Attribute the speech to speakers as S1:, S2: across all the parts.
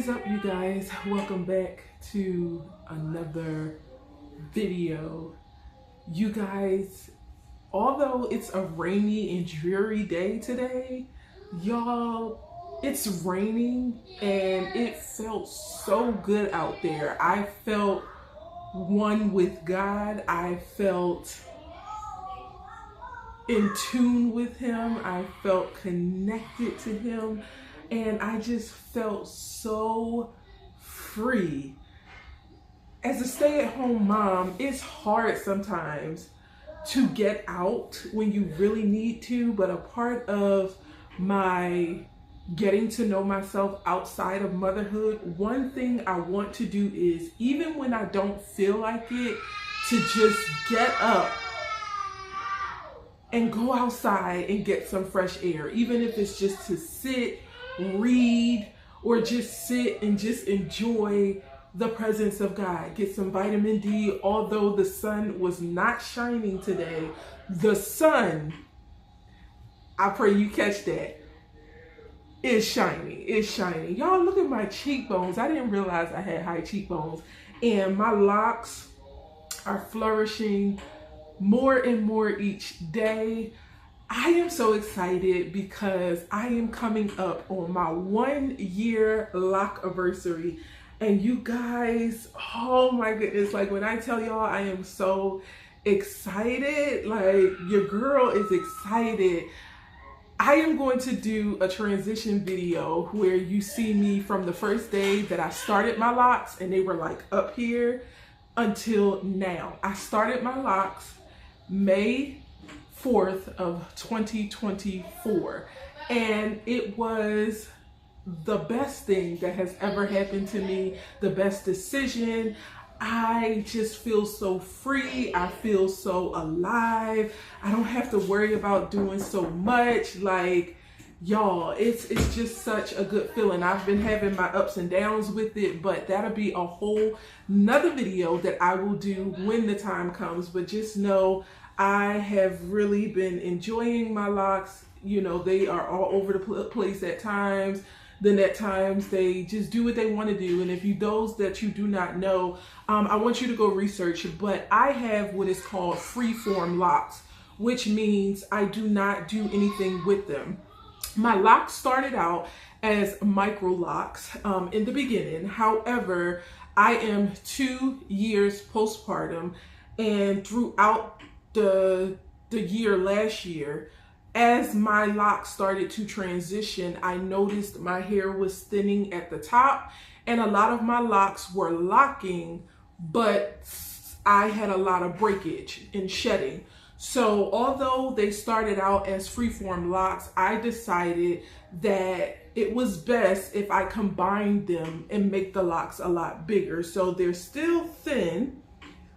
S1: is up, you guys? Welcome back to another video. You guys, although it's a rainy and dreary day today, y'all, it's raining and it felt so good out there. I felt one with God. I felt in tune with him. I felt connected to him. And I just felt so free. As a stay-at-home mom, it's hard sometimes to get out when you really need to, but a part of my getting to know myself outside of motherhood, one thing I want to do is, even when I don't feel like it, to just get up and go outside and get some fresh air, even if it's just to sit, read, or just sit and just enjoy the presence of God. Get some vitamin D. Although the sun was not shining today, the sun, I pray you catch that, is shining. It's shining. Y'all, look at my cheekbones. I didn't realize I had high cheekbones, and my locks are flourishing more and more each day. I am so excited because I am coming up on my 1 year lock anniversary. And you guys, oh my goodness, like when I tell y'all I am so excited, like your girl is excited. I am going to do a transition video where you see me from the first day that I started my locks and they were like up here until now. I started my locks May 4th of 2024, and it was the best thing that has ever happened to me, the best decision. I just feel so free. I feel so alive. I don't have to worry about doing so much. Like, y'all, it's just such a good feeling. I've been having my ups and downs with it, but that'll be a whole nother video that I will do when the time comes. But just know I have really been enjoying my locks. You know, they are all over the place at times. Then at times they just do what they want to do. And if you, those that you do not know, I want you to go research. But I have what is called freeform locks, which means I do not do anything with them. My locks started out as micro locks in the beginning. However, I am 2 years postpartum, and throughout the year last year, as my locks started to transition, I noticed my hair was thinning at the top, and a lot of my locks were locking, but I had a lot of breakage and shedding. So although they started out as freeform locks, I decided that it was best if I combined them and make the locks a lot bigger. So they're still thin.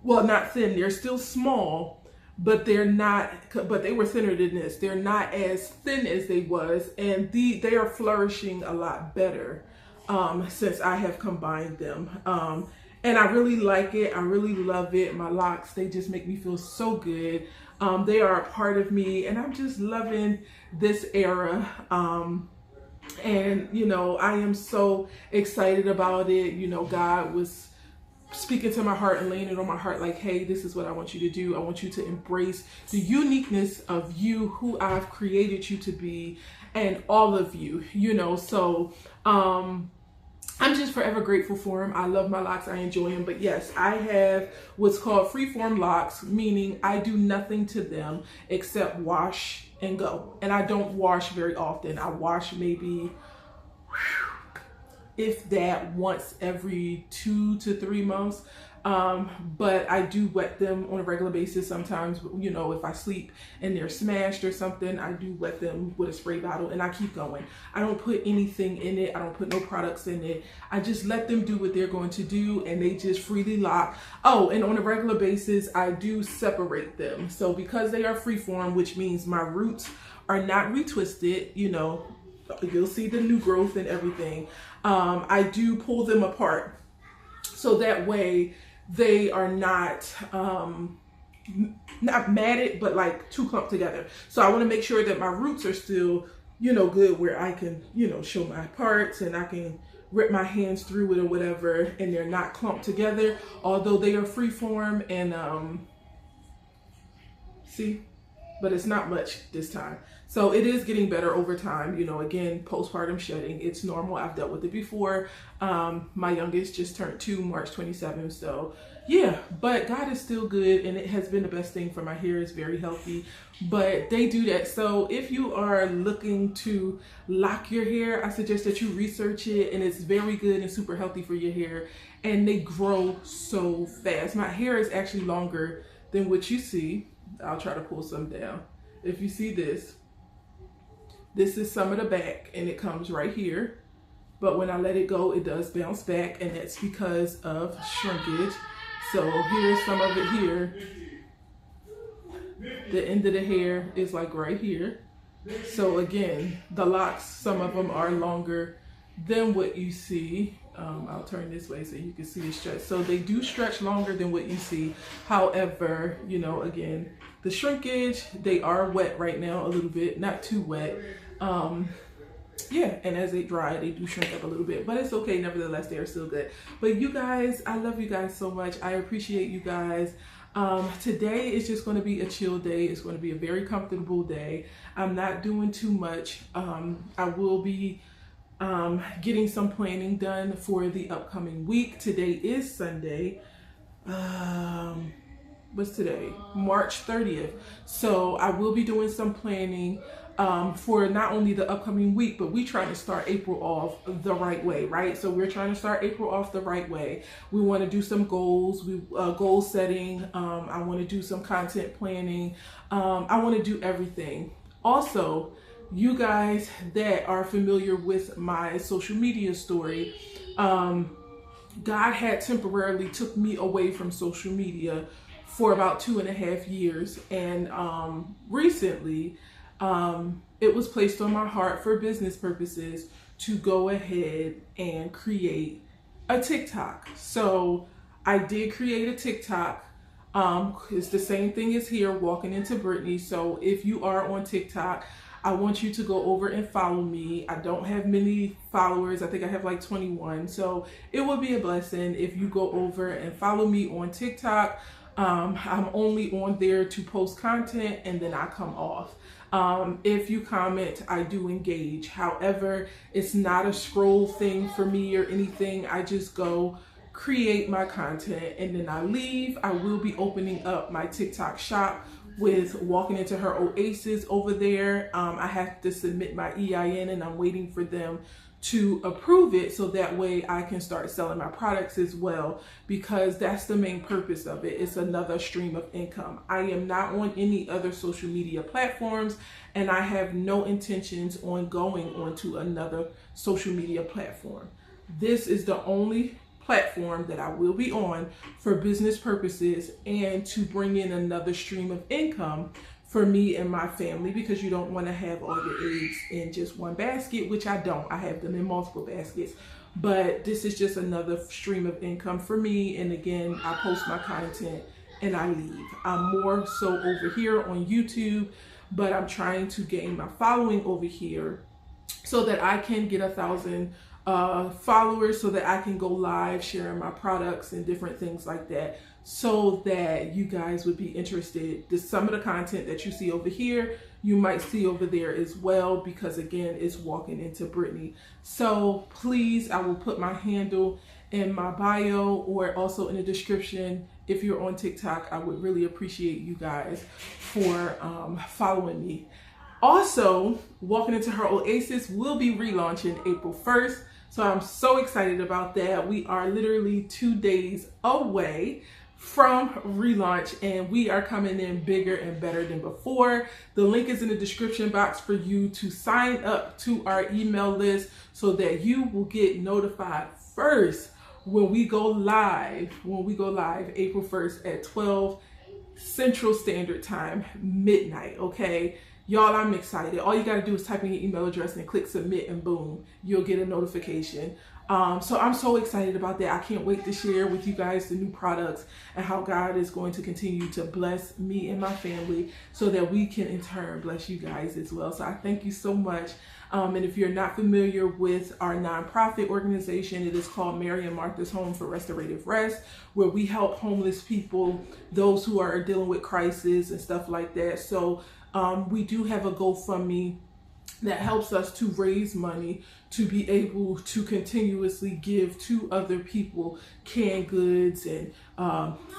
S1: Well, not thin, they're still small, but they're not, but they were thinner than this. They're not as thin as they was, and they are flourishing a lot better since I have combined them. And I really like it. I really love it. My locks, they just make me feel so good. They are a part of me, and I'm just loving this era. And, you know, I am so excited about it. You know, God was speaking to my heart and laying it on my heart like, hey, this is what I want you to do. I want you to embrace the uniqueness of you, who I've created you to be, and all of you, you know. So I'm just forever grateful for them. I love my locks. I enjoy them. But yes, I have what's called freeform locks, meaning I do nothing to them except wash and go. And I don't wash very often. I wash maybe, if that, once every 2 to 3 months. But I do wet them on a regular basis. Sometimes, you know, if I sleep and they're smashed or something, I do wet them with a spray bottle, and I keep going. I don't put anything in it. I don't put no products in it. I just let them do what they're going to do, and they just freely lock. Oh, and on a regular basis, I do separate them. So because they are freeform, which means my roots are not retwisted, you know, you'll see the new growth and everything. I do pull them apart, so that way they are not matted, but like too clumped together. So I want to make sure that my roots are still, you know, good, where I can, you know, show my parts and I can rip my hands through it or whatever, and they're not clumped together, although they are freeform. And see, but it's not much this time. So it is getting better over time. You know, again, postpartum shedding, it's normal. I've dealt with it before. My youngest just turned 2 March 27th. So yeah, but God is still good, and it has been the best thing for my hair. It's very healthy, but they do that. So if you are looking to lock your hair, I suggest that you research it, and it's very good and super healthy for your hair, and they grow so fast. My hair is actually longer than what you see. I'll try to pull some down. If you see this is some of the back, and it comes right here. But when I let it go, it does bounce back, and that's because of shrinkage. So here's some of it here. The end of the hair is like right here. So again, the locks, some of them are longer than what you see. I'll turn this way so you can see the stretch. So they do stretch longer than what you see. However, you know, again, the shrinkage, they are wet right now a little bit, not too wet. Yeah, and as they dry, they do shrink up a little bit, but it's okay. Nevertheless, they are still good. But you guys, I love you guys so much. I appreciate you guys. Today is just going to be a chill day. It's going to be a very comfortable day. I'm not doing too much. I will be getting some planning done for the upcoming week. Today is Sunday. What's today? March 30th. So I will be doing some planning for not only the upcoming week, but we trying to start April off the right way, right? So we're trying to start April off the right way. We want to do some goals, goal setting. I want to do some content planning. I want to do everything. Also, you guys that are familiar with my social media story, God had temporarily took me away from social media for about 2.5 years. And recently, it was placed on my heart for business purposes to go ahead and create a TikTok. So I did create a TikTok. It's the same thing as here, walking into Brittany. So if you are on TikTok, I want you to go over and follow me. I don't have many followers. I think I have like 21. So it would be a blessing if you go over and follow me on TikTok. I'm only on there to post content, and then I come off. If you comment, I do engage. However, it's not a scroll thing for me or anything. I just go create my content and then I leave. I will be opening up my TikTok shop with Walking Into Her Oasis over there. I have to submit my EIN, and I'm waiting for them to approve it so that way I can start selling my products as well, because that's the main purpose of it. It's another stream of income. I am not on any other social media platforms, and I have no intentions on going onto another social media platform. This is the only platform that I will be on for business purposes and to bring in another stream of income for me and my family, because you don't want to have all your eggs in just one basket, which I don't. I have them in multiple baskets, but this is just another stream of income for me. And again, I post my content and I leave. I'm more so over here on YouTube, but I'm trying to gain my following over here so that I can get 1,000 followers, so that I can go live sharing my products and different things like that, so that you guys would be interested. Some of the content that you see over here, you might see over there as well, because again, it's Walking Into Brittany. So please, I will put my handle in my bio or also in the description. If you're on TikTok, I would really appreciate you guys for following me. Also, Walking Into Her Oasis will be relaunching April 1st. So I'm so excited about that. We are literally 2 days away from relaunch, and we are coming in bigger and better than before. The link is in the description box for you to sign up to our email list so that you will get notified first when we go live. April 1st at 12 Central Standard Time, midnight, okay? Y'all, I'm excited. All you got to do is type in your email address and click submit, and boom, you'll get a notification. So I'm so excited about that. I can't wait to share with you guys the new products and how God is going to continue to bless me and my family so that we can in turn bless you guys as well. So I thank you so much. And if you're not familiar with our nonprofit organization, it is called Mary and Martha's Home for Restorative Rest, where we help homeless people, those who are dealing with crisis and stuff like that. So we do have a GoFundMe that helps us to raise money to be able to continuously give to other people canned goods and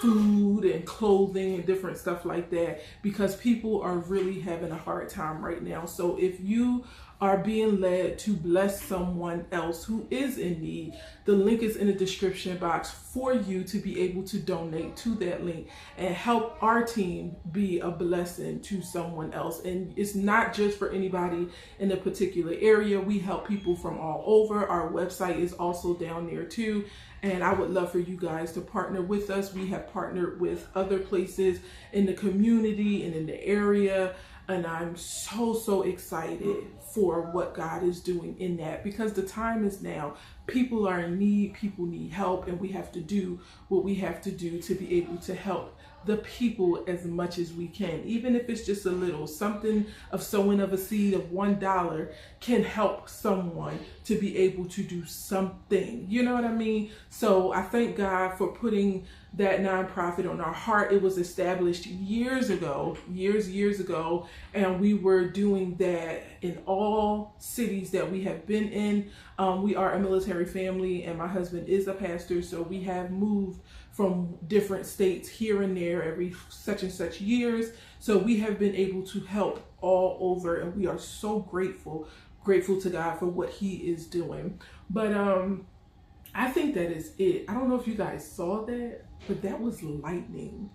S1: food and clothing and different stuff like that, because people are really having a hard time right now. So if you are being led to bless someone else who is in need, the link is in the description box for you to be able to donate to that link and help our team be a blessing to someone else. And it's not just for anybody in a particular area. We help people from all over. Our website is also down there too. And I would love for you guys to partner with us. We have partnered with other places in the community and in the area. And I'm so excited for what God is doing in that, because the time is now. People are in need, people need help, and we have to do what we have to do to be able to help the people as much as we can. Even if it's just a little something of sowing of a seed of $1 can help someone to be able to do something. You know what I mean? So I thank God for putting that nonprofit on our heart. It was established years ago, years ago, and we were doing that in all cities that we have been in. We are a military family, and my husband is a pastor, so we have moved from different states here and there every such and such years. So we have been able to help all over, and we are so grateful to God for what he is doing. But I think that is it. I don't know if you guys saw that, but that was lightning.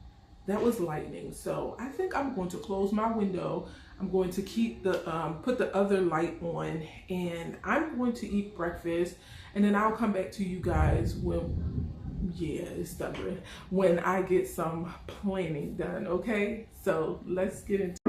S1: That was lightning. So I think I'm going to close my window. I'm going to keep the put the other light on, and I'm going to eat breakfast, and then I'll come back to you guys it's stubborn, when I get some planning done. Okay, so let's get into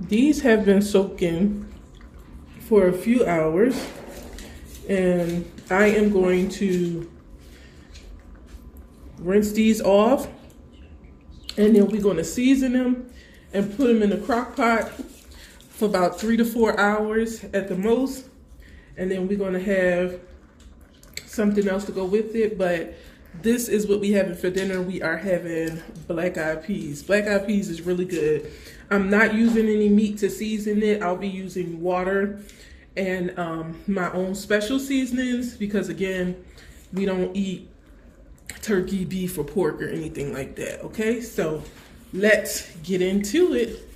S1: These have been soaking for a few hours, and I am going to rinse these off, and then we're going to season them and put them in a crock pot for about 3 to 4 hours at the most, and then we're going to have something else to go with it. But this is what we having for dinner. We are having black-eyed peas. Black-eyed peas is really good. I'm not using any meat to season it. I'll be using water and my own special seasonings, because again, we don't eat turkey, beef, or pork or anything like that. Okay, so let's get into it.